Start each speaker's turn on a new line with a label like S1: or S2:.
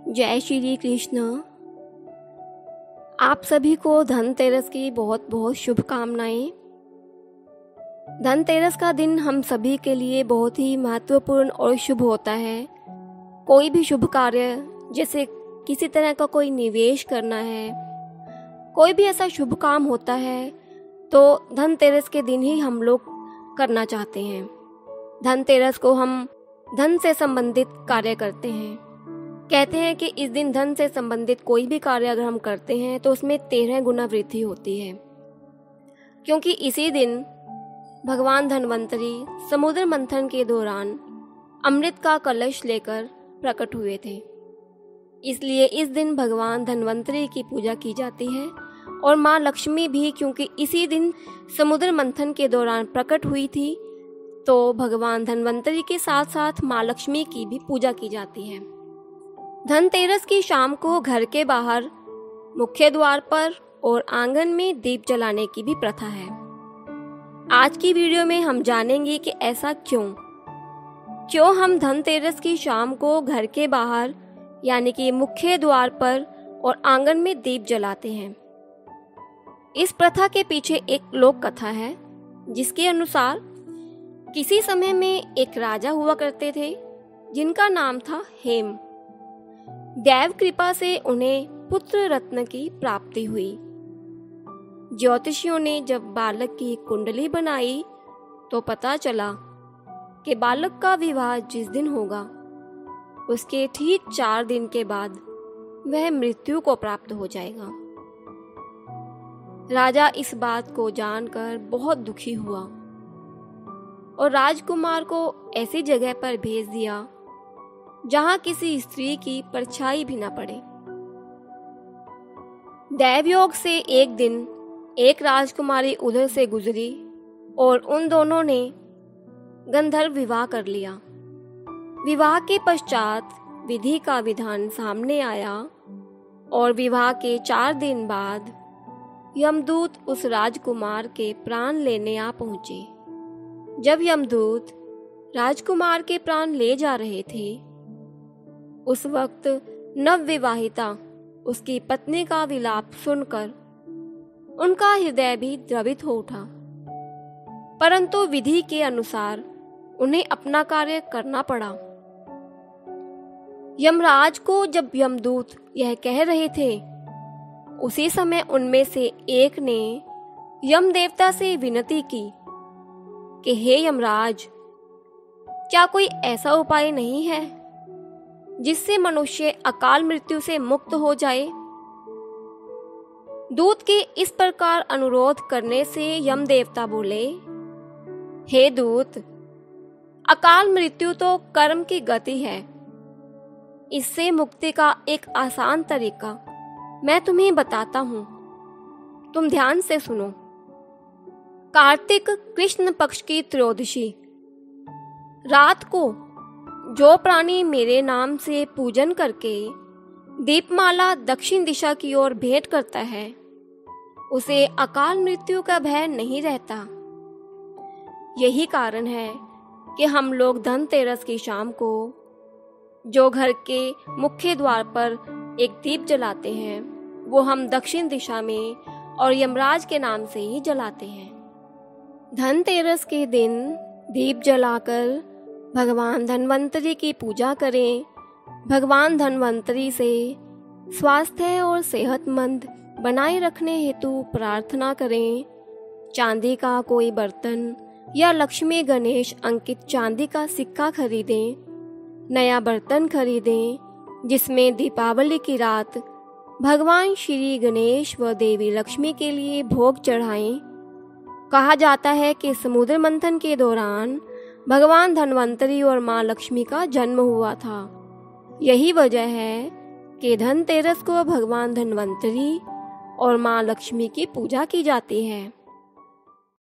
S1: जय श्री कृष्ण। आप सभी को धनतेरस की बहुत बहुत शुभकामनाएं। धनतेरस का दिन हम सभी के लिए बहुत ही महत्वपूर्ण और शुभ होता है। कोई भी शुभ कार्य, जैसे किसी तरह का कोई निवेश करना है, कोई भी ऐसा शुभ काम होता है तो धनतेरस के दिन ही हम लोग करना चाहते हैं। धनतेरस को हम धन से संबंधित कार्य करते हैं। कहते हैं कि इस दिन धन से संबंधित कोई भी कार्य अगर हम करते हैं तो उसमें 13 गुना वृद्धि होती है, क्योंकि इसी दिन भगवान धन्वंतरी समुद्र मंथन के दौरान अमृत का कलश लेकर प्रकट हुए थे। इसलिए इस दिन भगवान धन्वंतरी की पूजा की जाती है और माँ लक्ष्मी भी, क्योंकि इसी दिन समुद्र मंथन के दौरान प्रकट हुई थी, तो भगवान धन्वंतरी के साथ साथ माँ लक्ष्मी की भी पूजा की जाती है। धनतेरस की शाम को घर के बाहर, मुख्य द्वार पर और आंगन में दीप जलाने की भी प्रथा है। आज की वीडियो में हम जानेंगे कि ऐसा क्यों हम धनतेरस की शाम को घर के बाहर यानी कि मुख्य द्वार पर और आंगन में दीप जलाते हैं। इस प्रथा के पीछे एक लोक कथा है, जिसके अनुसार किसी समय में एक राजा हुआ करते थे जिनका नाम था हेम। देव कृपा से उन्हें पुत्र रत्न की प्राप्ति हुई। ज्योतिषियों ने जब बालक की कुंडली बनाई तो पता चला कि बालक का विवाह जिस दिन होगा उसके ठीक 4 दिन के बाद वह मृत्यु को प्राप्त हो जाएगा। राजा इस बात को जानकर बहुत दुखी हुआ और राजकुमार को ऐसी जगह पर भेज दिया जहां किसी स्त्री की परछाई भी न पड़े। दैवयोग से एक दिन एक राजकुमारी उधर से गुजरी और उन दोनों ने गंधर्व विवाह कर लिया। विवाह के पश्चात विधि का विधान सामने आया और विवाह के 4 दिन बाद यमदूत उस राजकुमार के प्राण लेने आ पहुंचे। जब यमदूत राजकुमार के प्राण ले जा रहे थे, उस वक्त नवविवाहिता उसकी पत्नी का विलाप सुनकर उनका हृदय भी द्रवित हो उठा, परंतु विधि के अनुसार उन्हें अपना कार्य करना पड़ा। यमराज को जब यमदूत यह कह रहे थे, उसी समय उनमें से एक ने यम देवता से विनती की कि हे यमराज, क्या कोई ऐसा उपाय नहीं है जिससे मनुष्य अकाल मृत्यु से मुक्त हो जाए। दूत के इस प्रकार अनुरोध करने से यम देवता बोले, हे दूत, अकाल मृत्यु तो कर्म की गति है। इससे मुक्ति का एक आसान तरीका मैं तुम्हें बताता हूं, तुम ध्यान से सुनो। कार्तिक कृष्ण पक्ष की त्रयोदशी रात को जो प्राणी मेरे नाम से पूजन करके दीपमाला दक्षिण दिशा की ओर भेंट करता है, उसे अकाल मृत्यु का भय नहीं रहता। यही कारण है कि हम लोग धनतेरस की शाम को जो घर के मुख्य द्वार पर एक दीप जलाते हैं, वो हम दक्षिण दिशा में और यमराज के नाम से ही जलाते हैं। धनतेरस के दिन दीप जलाकर भगवान धन्वंतरी की पूजा करें। भगवान धन्वंतरी से स्वास्थ्य और सेहतमंद बनाए रखने हेतु प्रार्थना करें। चांदी का कोई बर्तन या लक्ष्मी गणेश अंकित चांदी का सिक्का खरीदें। नया बर्तन खरीदें जिसमें दीपावली की रात भगवान श्री गणेश व देवी लक्ष्मी के लिए भोग चढ़ाएं। कहा जाता है कि समुद्र मंथन के दौरान भगवान धन्वंतरी और माँ लक्ष्मी का जन्म हुआ था। यही वजह है कि धनतेरस को भगवान धन्वंतरी और माँ लक्ष्मी की पूजा की जाती है।